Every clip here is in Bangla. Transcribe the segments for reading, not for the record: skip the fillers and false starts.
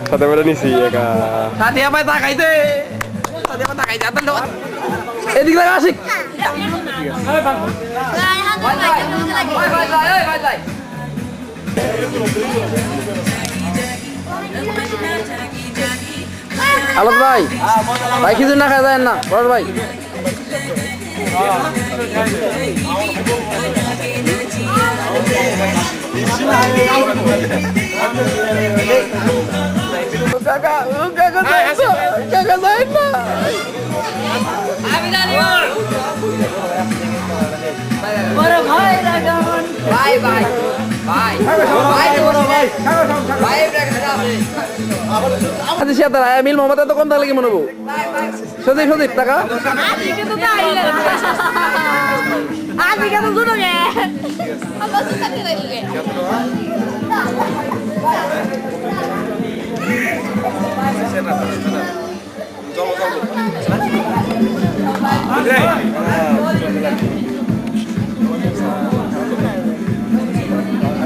সাথে করে নিছি একা সাথে আবার তাকাইতে সাথে আবার তাকাইতে আতল দাও এদিক লাগা আশিক আলোক ভাই ভাই কিছু না খাওয়া যায় না বড় ভাই কাকা কাকা কাকা যায় না আমি জানি বড় ভাই রাগমন ভাই ভাই ভাই ভাই বড় ভাই ভাই আচ্ছা সে তারা মিল মোহাম্মদ তো কোন তাহলে কি মনে হবো সদীপ সদীপ টাকা আজকে তো তাইলে আজকে তো শুনো গে আমরা তো তাকে রাইলে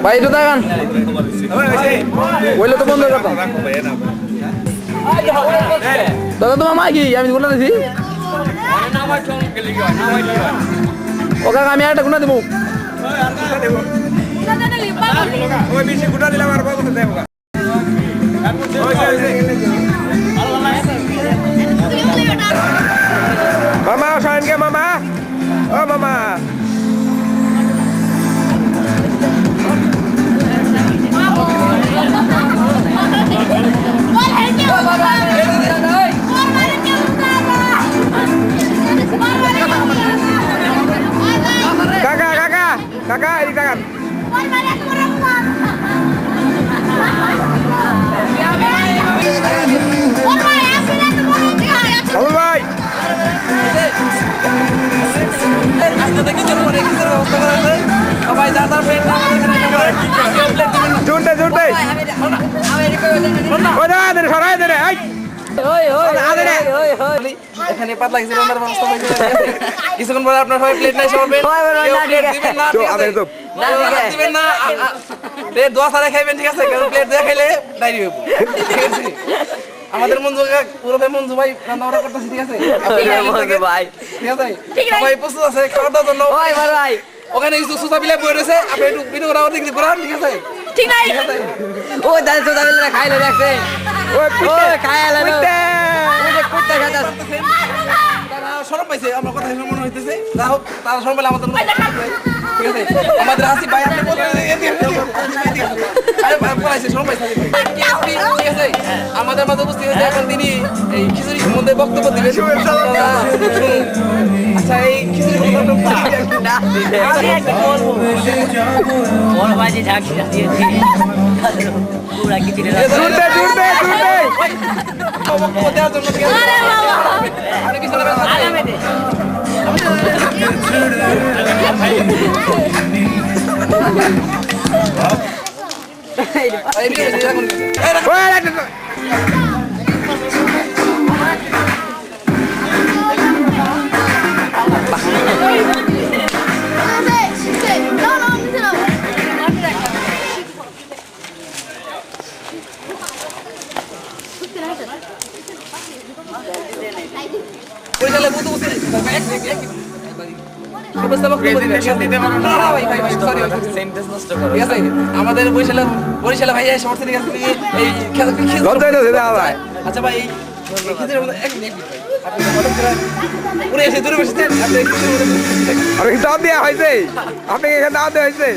ভাই তো দেখান বললে তো বন্ধ করতাম দাদা তোমার মা কি আমি গুলো দিছি ও কাকা আমি একটা গুণা দেবো মামা শয়ন কে মামা ও মামা কাকা কাকা কাকা এদিক তাকান আবুল ভাই জুনতে জুনতে সরাই দে এখানে পাতলা কিছু রান্নার ব্যবস্থা হয়েছে কিছুক্ষণ পরে আপনার সবাই প্লেট নাই সবাই দিবেন না প্লেট দোয়া সারা খাইবেন ঠিক আছে কারণ প্লেট দিয়ে খাইলে ডায়রি হইব ঠিক আছে আমাদের মঞ্জু পুরো মঞ্জু ভাই রান্না বান্না করতেছে ঠিক আছে ভাই ঠিক আছে সবাই প্রস্তুত আছে খাওয়ার দাওয়ার জন্য ভাই ওখানে কিছু সুসা বিলে বই রয়েছে আপনি একটু ভিডিও করা দেখতে পুরান ঠিক আছে ঠিক নাই ও দাদা সুসা বিলে খাইলে দেখছে ও খাইলে ওই যে কুত্তা খাতা তারা শরম পাইছে আমরা কথা শুনে মনে হইতেছে যা হোক তারা শরম পেলে আমাদের ঠিক আছে আমাদের হাসি ভাই আপনি বলেন আরে বলাইছে শরম পাইছে ঠিক আছে আমাদের মাঝে উপস্থিত হয়েছে এখন তিনি এই খিচুড়ির মধ্যে বক্তব্য দিবেন আচ্ছা এই খিচুড়ি না আমি একটা বলবো বড় বাজি ঢাকি দিয়েছি পুরা খিচুড়ি জুড়তে জুড়তে জুড়তে বক্তব্য দেওয়ার জন্য আরে বাবা আরে কিছু না আলামে দে এই ভিডিও দেখুন আমাদের বরিশালে ভাই সমস্যা ঠিক আছে এই আচ্ছা ভাই উনি এসে দূরে বসেছেন আপনি দাম দেওয়া হয়েছে আপনাকে এখানে দাম দেওয়া হয়েছে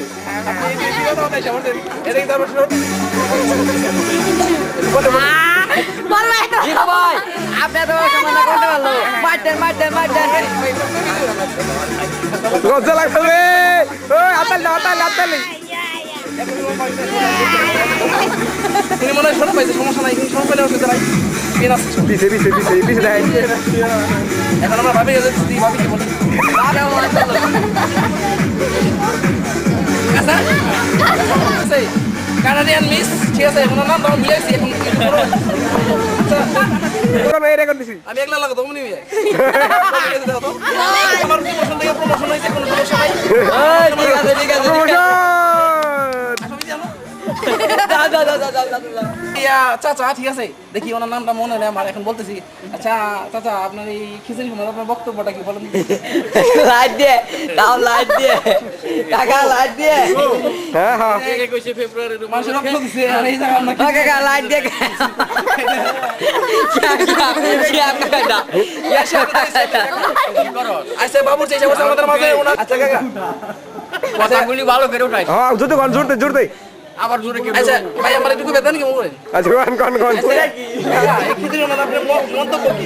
আপনি তো সমাধান করতে পারলো মারতেন মারতেন মারতেন লজ্জা লাগবে আতাল আতাল আতাল উনি মনে হয় শোনা পাইছে সমস্যা নাই কিন্তু শোনা পেলে অসুবিধা নাই পিছে পিছে পিছে পিছে দেয় এখন আমরা ভাবি ভাবি কি বলি কানাডিয়ান মিস ঠিক আছে এখন নাম তখন মিলাইছি এখন আমি একলা লাগতো মনে হয় আমার প্রমোশন থেকে প্রমোশন হয়েছে কোনো সমস্যা নাই ঠিক আছে ঠিক আছে ইয়া চাচা ঠিক আছে দেখি ওনার নামটা মনে নেই আমার এখন বলতেছি আচ্ছা চাচা আপনার এই খিচুড়ি সম্বন্ধে আপনার বক্তব্যটা কি বলেন লাইট দিয়ে দাও লাইট দিয়ে কাকা লাইট দিয়ে হ্যাঁ হ্যাঁ 21 ফেব্রুয়ারি মানুষ রক্ত দিছে আর এই জায়গা আমরা কাকা লাইট দিয়ে আচ্ছা বাবুর চেষ্টা করছে আমাদের মাঝে ওনার আচ্ছা কাকা কথাগুলি ভালো করে উঠাইছে হ্যাঁ জুড়তে কোন জুড়তে আবার জোরে কেউ আচ্ছা ভাই আমার একটু বেতন কি বলেন আচ্ছা কোন এই খিচুড়ি মানে আপনার মন্তব্য কি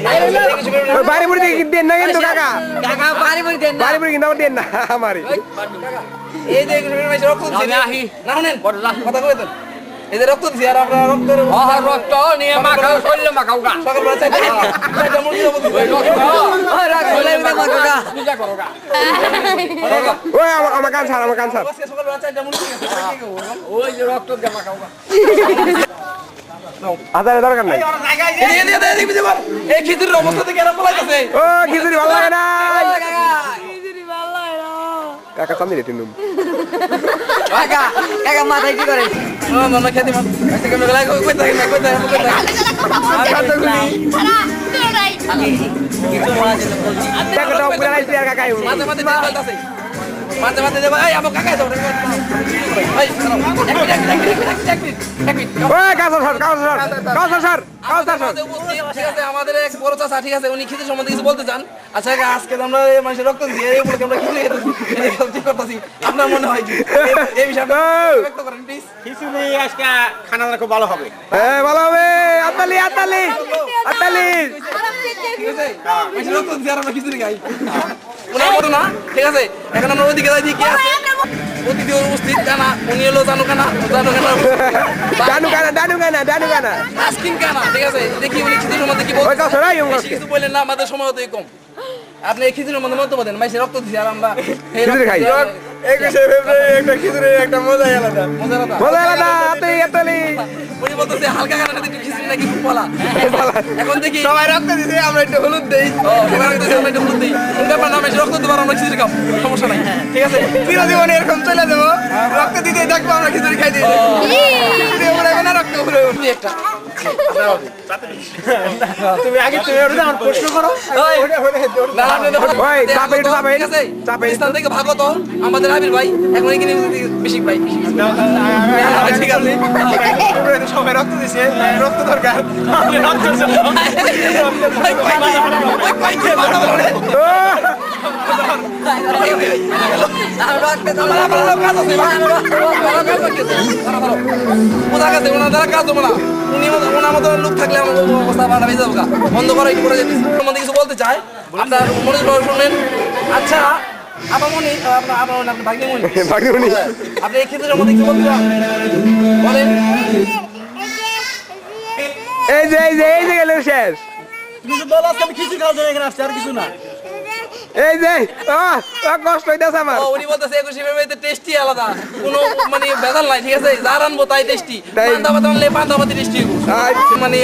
বাইরে বুড়ি দেন না কিন্তু কাকা কাকা বাড়ি বাড়ি দেন না বাইরে বুড়ি কিন্তু দেন না আমারই এই যে রক্ত দিছে না শুনেন কথা কই দেন এই যে রক্ত দিছে আর আপনারা রক্তের রক্ত নিয়ে মাখাও শরীরে মাখাও গা সকালবেলা চাইতে মুরগি দেবো পূজা করো গা ওই আমার কান ছাড় সকালবেলা চাইতে মুরগি ওই যে রক্ত দিয়ে মাখাও গা আদারে দরকার নাই এই খিচুড়ির অবস্থা থেকে এরা পলাইতেছে ও খিচুড়ি ভালো লাগে না কাকা সামনে রে টিনুম কাকা কাকা মাথায় কি করে মামা খেতে মাম আচ্ছা কেমন লাগে কই থাকে না কই থাকে আর কাটাগুলি কাকা তো পুরা আইছে আর কাকা মাঝে মাঝে বলতাছে মাঝে দেব এই আমো কাকা দাও এই ওই কাকা স্যার ঠিক আছে আমাদের এক বড় চাচা ঠিক আছে উনি খিচুড়ি সম্বন্ধে কিছু বলতে চান আচ্ছা আজকে আমরা মানুষের রক্ত দিই এই উপলক্ষে আমরা খিচুড়ি ঠিক করতেছি আপনার মনে হয় কি এই বিষয়টা ব্যক্ত করেন প্লিজ খিচুড়ি আজকে খানাটা খুব ভালো হবে ভালো হবে আতালি ঠিক আছে মানুষের রক্ত দিই আর আমরা খিচুড়ি খাই ওনার মতো না ঠিক আছে এখন আমরা ওদিকে যাই কি আছে অতিথি উপস্থিত কানা উনি হলো জানু কানা ডানু কানা আস্কিন কানা ঠিক আছে দেখি উনি খিচুড়ির মধ্যে কি ওই বলতে কাছে রাই বেশি কিছু বললেন না আমাদের সময় অতই কম আপনি এই খিচুড়ির মধ্যে মন্তব্য দেন মাইসে রক্ত দিছি আর আমরা এই খিচুড়ি খাই। 21 ফেব্রুয়ারি একটা খিচুড়ি একটা মজাই আলাদা মজার কথা। বলে না আতালি উনি বলতেছে হালকা কানাটা একটু খিচুড়ি নাকি খুব বলা এখন দেখি সবাই রক্ত দিতে আমরা একটু হলুদ দেই এবার দেখতেছি আমরা একটু বলতেই ব্যাপার না মাইসে রক্ত দেবার আমরা খিচুড়ি খাবো সমস্যা নাই ঠিক আছে চিরজীবনে এরকম চলে যাবো রক্ত দিতেই থাকবো আমরা খিচুড়ি খাই দিই খিচুড়ি উড়ে না রক্ত উড়ে তুমি একটা তুমি আগে তুমি ওটা আমার প্রশ্ন করো না আপনি দেখুন ওই, চাপে একটু চাপে। ঠিক আছে চাপে। স্থান থেকে ভাগো তো আমাদের আবির ভাই এখন এখানে বেশি ভাই ঠিক আছে সবাই রক্ত দিছে রক্ত দরকার রক্ত কিছু বলতে চায় আপনার মনে শুনলেন আচ্ছা আপামনি আপনার ভাগ্যমণি ভাগ্যমণি। আপনি এই ক্ষেত্রে মধ্যে কিছু বলতে চান বলেন এই যে গেল শেষ কিছু বল আজকে আমি খিচুড়ি খাওয়ার জন্য এখানে আসছি আর কিছু না এই যে কষ্ট হইতেছে আমার ও উনি বলতেছে 21 ফেব্রুয়ারিতে টেস্টি আলাদা কোনো মানে ভেজাল নাই ঠিক আছে যার আনবো তাই টেস্টি তাই। পান্তা ভাত আনলে পান্তা ভাতই টেস্টি মানে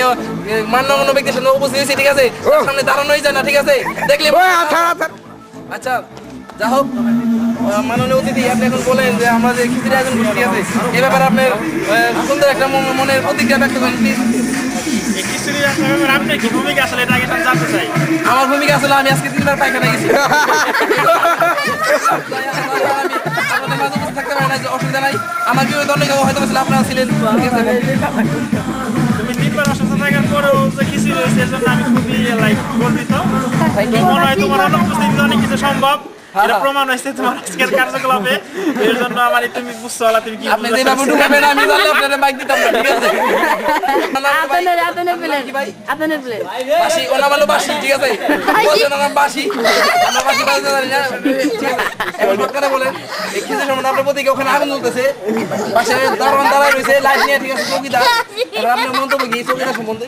মান্যগণ্য ব্যক্তির সামনে উপস্থিত হয়েছে ঠিক আছে তার সামনে দাঁড়ানোই যায় না ঠিক আছে দেখলে ওই আচ্ছা আচ্ছা যা হোক মাননীয় অতিথি আপনি এখন বলেন যে আমরা যে খিচুড়ি আয়োজন করছি ঠিক আছে এই ব্যাপারে আপনার সুন্দর একটা মনের প্রতিক্রিয়া ব্যক্ত করেন প্লিজ এই খিচুড়ি আপনার আপনি কি ভূমিকা আসলে এটা আগে জানতে চাই আমার ভূমিকা আসলে আমি আজকে 3বার পায়খানা গেছি আপনাদের মাঝে উপস্থিত থাকতে পারি না যে অসুবিধা নাই আমার কেউ দণ্ডকে হয়তো আসলে আপনারা ছিলেন ঠিক আছে তুমি তিনবার অসুস্থ থাকার পরেও যে খিচুড়ি হয়েছে এর জন্য আমি খুবই লাইক গর্বিত মনে হয় তোমার অনুপস্থিতিতে অনেক কিছু সম্ভব এটা প্রমাণ হয়েছে তোমার আজকের কার্যকলাপে এর জন্য আমার তুমি বুঝছো না তুমি কি আপনি যেভাবে ঢুকাবেন আমি জানলে আপনাদের মাইক দিতাম না ঠিক আছে কি ভাই বাসি ওনা ভালো বাসি ঠিক আছে বলছেন না বাসি আমরা বাসি বাজাতে জানি না ঠিক আছে এখন কথা বলেন এই খিচুড়ি সম্বন্ধে আপনার প্রতি ওখানে আগুন জ্বলতেছে পাশে দারোয়ান দাঁড়ায় রয়েছে লাইট নিয়ে ঠিক আছে চৌকিদার এবার আপনার মন্তব্য কি চৌকিদার সম্বন্ধে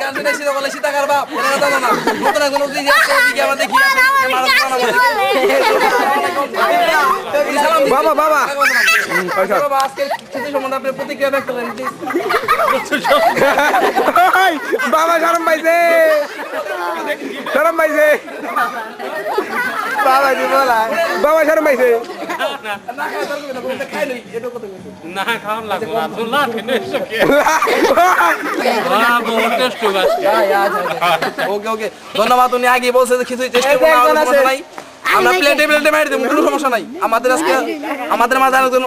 গান শুনে সীতা বলে সীতাকার বাপ এটা জানো না নতুন একজন অতিথি আসছে ওদিকে আমরা দেখি বাবা বাবা আজকে খিচুড়ি সম্বন্ধে আপনার প্রতিক্রিয়া ব্যক্ত করেন প্লিজ বাবা শরম পাইছে বাবা শরম পাইছে না খাই দরকার না কোনটা খাই লই এটা কথা কইছো না খাওয়ান লাগবে না তো না কেন এসব কে বহুত টেস্ট আজকে ওকে ওকে ধন্যবাদ উনি আগে বলছে যে খিচুড়ি টেস্ট করব না সমস্যা নাই আমরা প্লেটে মারি দেব কোনো সমস্যা নাই আমাদের আজকে আমাদের মাঝে আরেকজন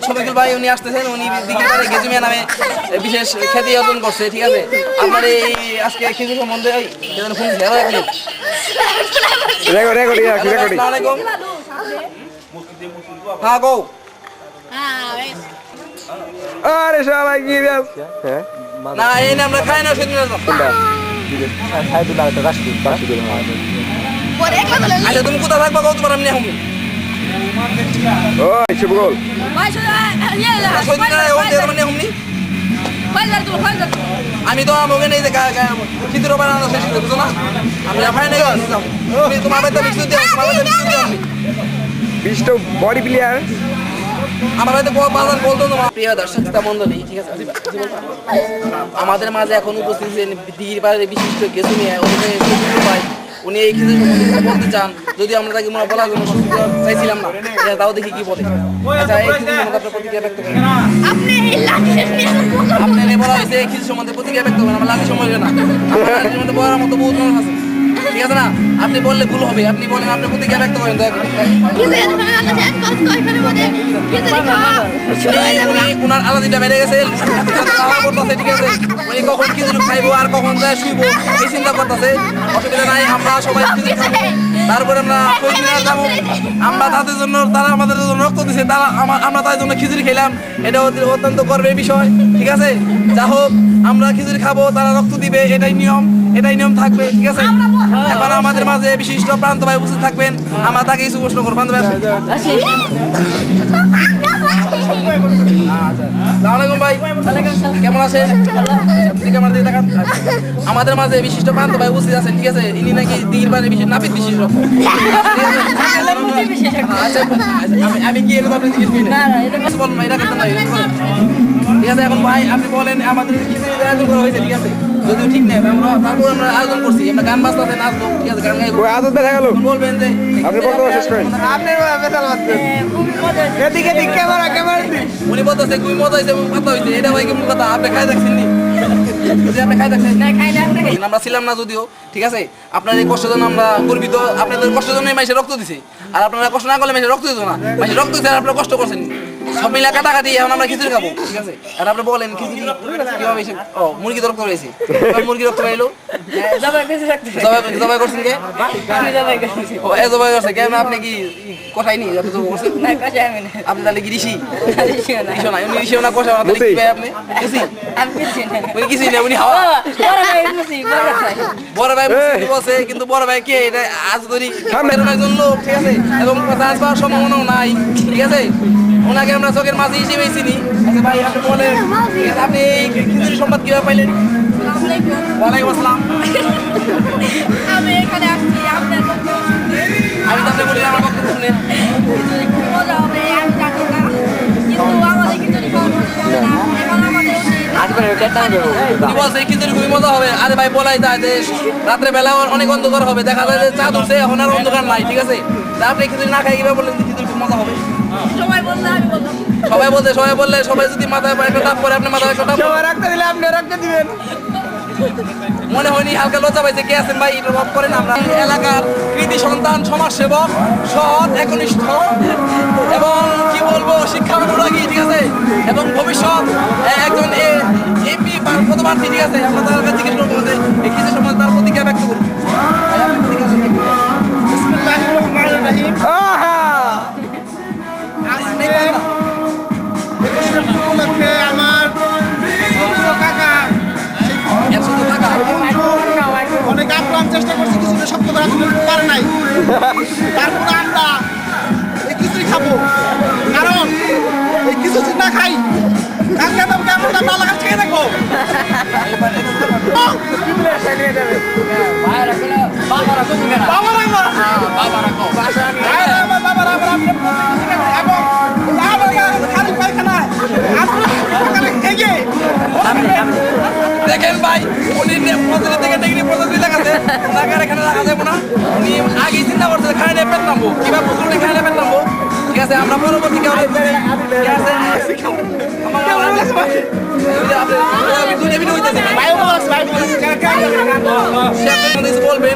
শফিকুল ভাই উনি আসতেছেন উনি দিকে পারে গেজুমিয়া নামে বিশেষ খ্যাতি অর্জন করছে ঠিক আছে আপনার এই আজকে খিচুড়ি সম্বন্ধে যেন ফোন শেয়ার রাখলেন রেকর্ডিং আসসালামু আলাইকুম হ্যাঁ গো আরে শালা কি রে হ্যাঁ না এই না আমরা খাই না সেদিন আচ্ছা তুমি কোথায় থাকবা কত বার আমি হুম ওই শুভগোল আমি তো আমাকে নেই যে খিচুড়ি বানানো শেষ করে বুঝো না আমি ফাই নাই তুমি তোমার বাড়িতে বিস্কুট দিও তোমার বাড়িতে বিস্কুট দিও আমি বিশটা বডি প্লেয়ার আমার বাড়িতে বাজার বলতো না প্রিয় দর্শক শ্রোতা মণ্ডলী ঠিক আছে আমাদের মাঝে এখন উপস্থিত দিঘির পাড়ের বিশিষ্ট গেজুমিয়া ভাই উনি এই খিচুড়ি সম্বন্ধে বলতে চান যদি আমরা তাকে বলার জন্য সুযোগ চাইছিলাম না তাও দেখি কি বলে আচ্ছা এই খিচুড়ি সম্বন্ধে আপনার প্রতিক্রিয়া ব্যক্ত করেন আপনি বলা হয়েছে এই খিচুড়ি সম্বন্ধে প্রতিক্রিয়া ব্যক্ত করেন আমার লাঠি সময় না আমার সম্বন্ধে বলার মতো বহুত মানুষ আছে ঠিক আছে না আপনি বললে ভুল হবে আপনি বলেন আপনি প্রতিক্রিয়া ব্যক্ত করেন দয়া করে উনার আলাদিটা বেড়ে গেছে ঠিক আছে উনি কখন খিচুড়ি খাইবো আর কখন যায় শুইবো এই চিন্তা করতেছে অসুবিধা নাই আমরা সবাই খিচুড়ি খাবো তারপরে আমরা কইদিনা যাবো আমরা তাদের জন্য তারা আমাদের জন্য রক্ত দিছে তারা আমরা তাদের জন্য খিচুড়ি খেলাম এটা অত্যন্ত গর্বের বিষয় ঠিক আছে যা হোক আমরা খিচুড়ি খাবো তারা রক্ত দিবে এটাই নিয়ম থাকবে ঠিক আছে এখন আমাদের মাঝে বিশিষ্ট প্রান্ত ভাই উপস্থিত থাকবেন আমরা তাকে কিছু প্রশ্ন করবো প্রান্ত ভাই আসসালামু আলাইকুম ভাই কেমন আছেন আমাদের মাঝে বিশিষ্ট প্রান্ত ভাই উপস্থিত আছেন ঠিক আছে ইনি নাকি দিঘির পাড়ের বিশেষ নাপিত বিশিষ্ট আমি কি এটা আপনি জিজ্ঞেস করি না বলুন ভাই এটা করতে নাই ঠিক আছে এখন ভাই আপনি বলেন আমাদের খিচুড়ি আয়োজন করা হয়েছে ঠিক আছে যদিও ঠিক নেই তারপর আমরা আয়োজন করছি আমরা গান বাজতে নাচবো ঠিক আছে গান গাইবো আদত দেখা গেল বলবেন যে আপনি বক্তব্য শেষ করেন এদিকে দিক ক্যামেরা উনি বলতেছে খুবই মজা হয়েছে কথা হয়েছে এটা ভাই কেমন কথা আপনি খাই দেখছেন নি আপনি খাই দেখছেন আমরা ছিলাম না যদিও ঠিক আছে আপনার এই কষ্টের জন্য আমরা গর্বিত আপনাদের কষ্টের জন্য মাইসে রক্ত দিছে আর আপনারা কষ্ট না করলে মাইসে রক্ত দিত না মাইসে রক্ত দিচ্ছে আর আপনারা কষ্ট করছেন সব মিলা কাটাকাটি এখন আমরা খিচুড়ি খাবো ঠিক আছে আর আপনি বলেন খিচুড়ি কিভাবে ও মুরগি রক্ত রয়েছে মুরগি রক্ত পাইলো জবাই করছেন কে ও এ জবাই করছে কেন আপনি কি কোথায় নি আপনি জবাই করছেন আপনি তাহলে কি ঋষি ঋষি না উনি ঋষি না কোথায় তাহলে কি ভাই আপনি উনি কিছুই না উনি হাওয়া বড় ভাই বলছে কিন্তু বড় ভাই কে এটা আজ ধরি একজন লোক ঠিক আছে এবং কথা আসবার সম্ভাবনাও নাই ঠিক আছে ওনাকে আমরা চোখের মাঝে হিসেবে চিনি আচ্ছা ভাই আপনি বলেন আপনি খিচুড়ি সংবাদ কিভাবে পাইলেন ওয়ালাইকুম আসসালাম আমি এখানে আসছি আপনার আমি তো আপনি বলি আমার বক্তব্য শুনে মজা হবে আমি জানি না কিন্তু আমাদের খিচুড়ি খাওয়া হবে না এখন আমাদের উনি বলছে খিচুড়ি খুবই মজা হবে আরে ভাই বলাই যায় যে রাত্রে বেলা অনেক অন্ধকার হবে দেখা যায় যে চাঁদ উঠছে এখন আর অন্ধকার নাই ঠিক আছে তা আপনি খিচুড়ি না খাই কিভাবে বললেন খিচুড়ি খুব মজা হবে সবাই বললে আমি বললাম সবাই বললে সবাই যদি মাথায় একটা টাপ করে আপনি মাথায় একটা টাপ রাখতে দিলে আপনি রাখতে দিবেন মনে হয়নি হালকা লজ্জা পাইছে কে আছেন ভাই এটা ভাব করেন আমরা এলাকার কৃতি সন্তান সমাজসেবক সৎ একনিষ্ঠ এবং কি বলবো শিক্ষা অনুরাগী ঠিক আছে এবং ভবিষ্যৎ একজন এমপি পদপ্রার্থী ঠিক আছে আমরা তার কাছে জিজ্ঞেস করবো যে এই কিছু সময় তার প্রতিক্রিয়া ব্যক্ত করুন অনেক আপ্রাণ চেষ্টা করছি কিছুটা শক্ত করার জন্য পারে নাই তারপরে আমরা এই খিচুড়ি খাবো কারণ এই খিচুড়ি না খাই কালকে তো কেমন আমরা আলাদা খেয়ে দেখবো দেখেন ভাই উনি পঁচিশ থেকে ডিগ্রি পর্যন্ত দেখাচ্ছে ওনাকে আর এখানে রাখা যাবে না উনি আগেই চিন্তা করছে খাই নিয়ে পেট নামবো কিংবা পুকুরে খাই নিয়ে পেট নামবো ঠিক আছে আমরা পরবর্তী কেউ ঠিক আছে বলবেন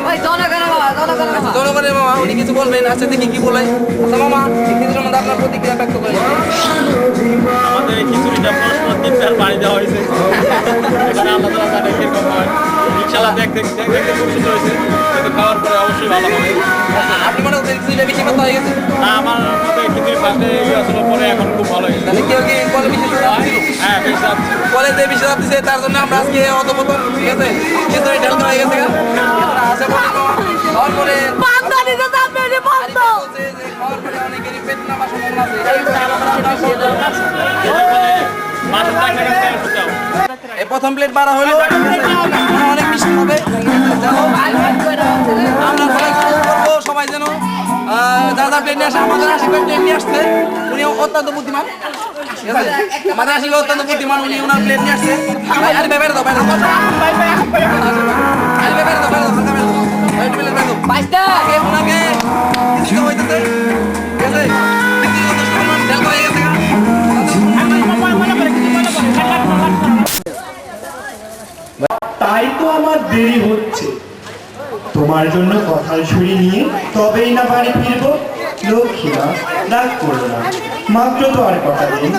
জনগণের মামা উনি কিছু বলবেন আচ্ছা দেখি কি বলে আচ্ছা মামা কিছু সম্বন্ধে আপনার প্রতিক্রিয়া ব্যক্ত করেন আমাদের এই খিচুড়িটা প্রশ্ন 3 পানি দেওয়া হয়েছে এখানে আল্লাহ তাআলা জানে কিরকম হয় ইনশাআল্লাহ দেখতে খুব সুন্দর হয়েছে কিন্তু খাওয়ার পরে অবশ্যই ভালো হবে আপনি মনে করছেন খিচুড়িটা বেশি কথা হয়ে গেছে না আমার মতে খিচুড়ি ফার্স্টে আসলে পরে এখন খুব ভালো হয়েছে তাহলে কেউ কি কলে বেশি হ্যাঁ বেশ কলেজে বেশি রাত দিছে তার জন্য আমরা আজকে অতপ্রথম ঠিক আছে খিচুড়ি ঢালতে হয়ে গেছে আশা করি খাওয়ার পরে খাওয়ার পরে অনেকেরই পেট নামার সম্ভাবনা আছে এই প্রথম প্লেট বাড়া হলো অনেক মিষ্টি হবে আমরা সবাই করবো সবাই যেন যা যা প্লেট নিয়ে আসে আমাদের আশীর্বাদ প্লেট নিয়ে আসছে উনি অত্যন্ত বুদ্ধিমান ঠিক আছে আমাদের আশীর্বাদ অত্যন্ত বুদ্ধিমান উনি ওনার প্লেট নিয়ে আসছে আরে বেড়ে দাও আগে ওনাকে কিছু হইতেছে ঠিক আছে তেল করে গেছে তাই তো আমার দেরি হচ্ছে তোমার জন্য কথা ছুরি নিয়ে তবেই না বাড়ি ফিরবো লক্ষ্মীরা রাগ করো না মাত্র তো আর কথা নেই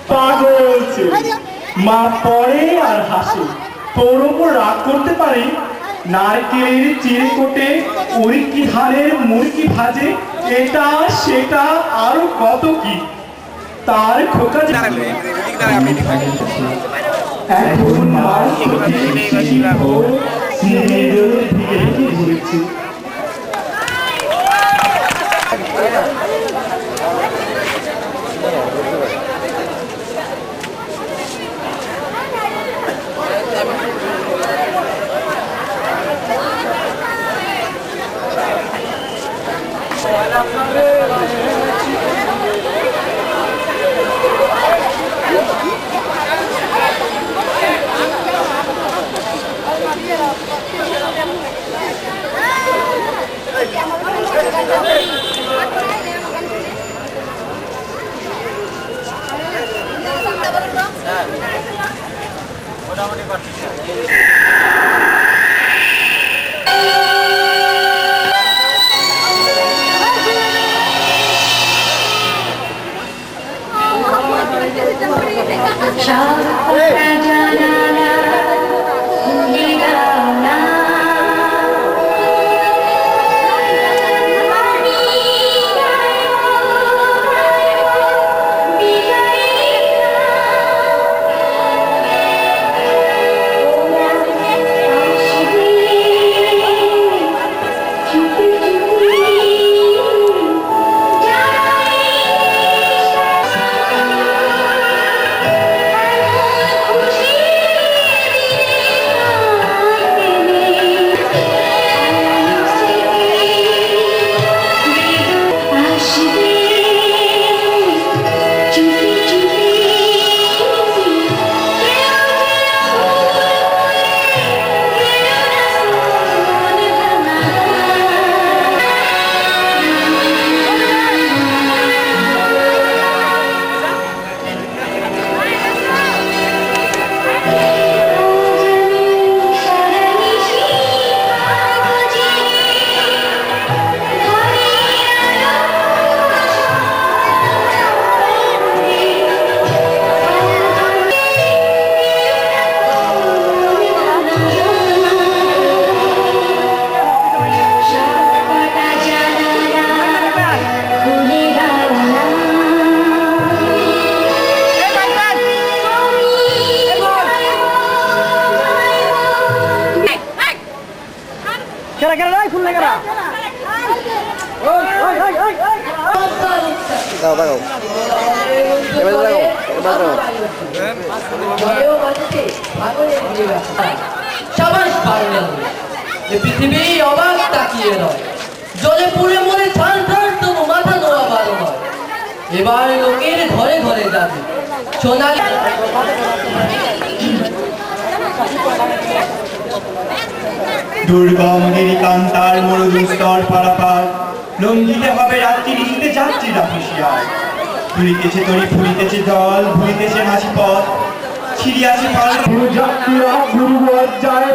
পাগল ছেলে, মা পড়ে আর হাসে তোর ওপর রাগ করতে পারে নারকেলের চিরকোটে উড়কি হাড়ের মুরগি ভাজে এটা সেটা আরো কত কি তার খোকা এখন মার ঘুরেছি পৃথিবী অবাক তাকিয়ে নয় জলে পুড়ে মনে ছান ছান তবু মাথা নোয়া বারো হয় এবার লোকের ঘরে ঘরে যাবে সোনালি দুর্গম গিরিকান্তার মরুদুস্তর পারাপার লঙ্ঘিতে হবে রাত্রি নিশীতে যাত্রীরা হুঁশিয়ার। ফুলিতেছে তরি ফুলিতেছে জল ভুলিতেছে মাঝি পথ ছিড়িয়াছে পাল যাত্রীরা গুরু যায়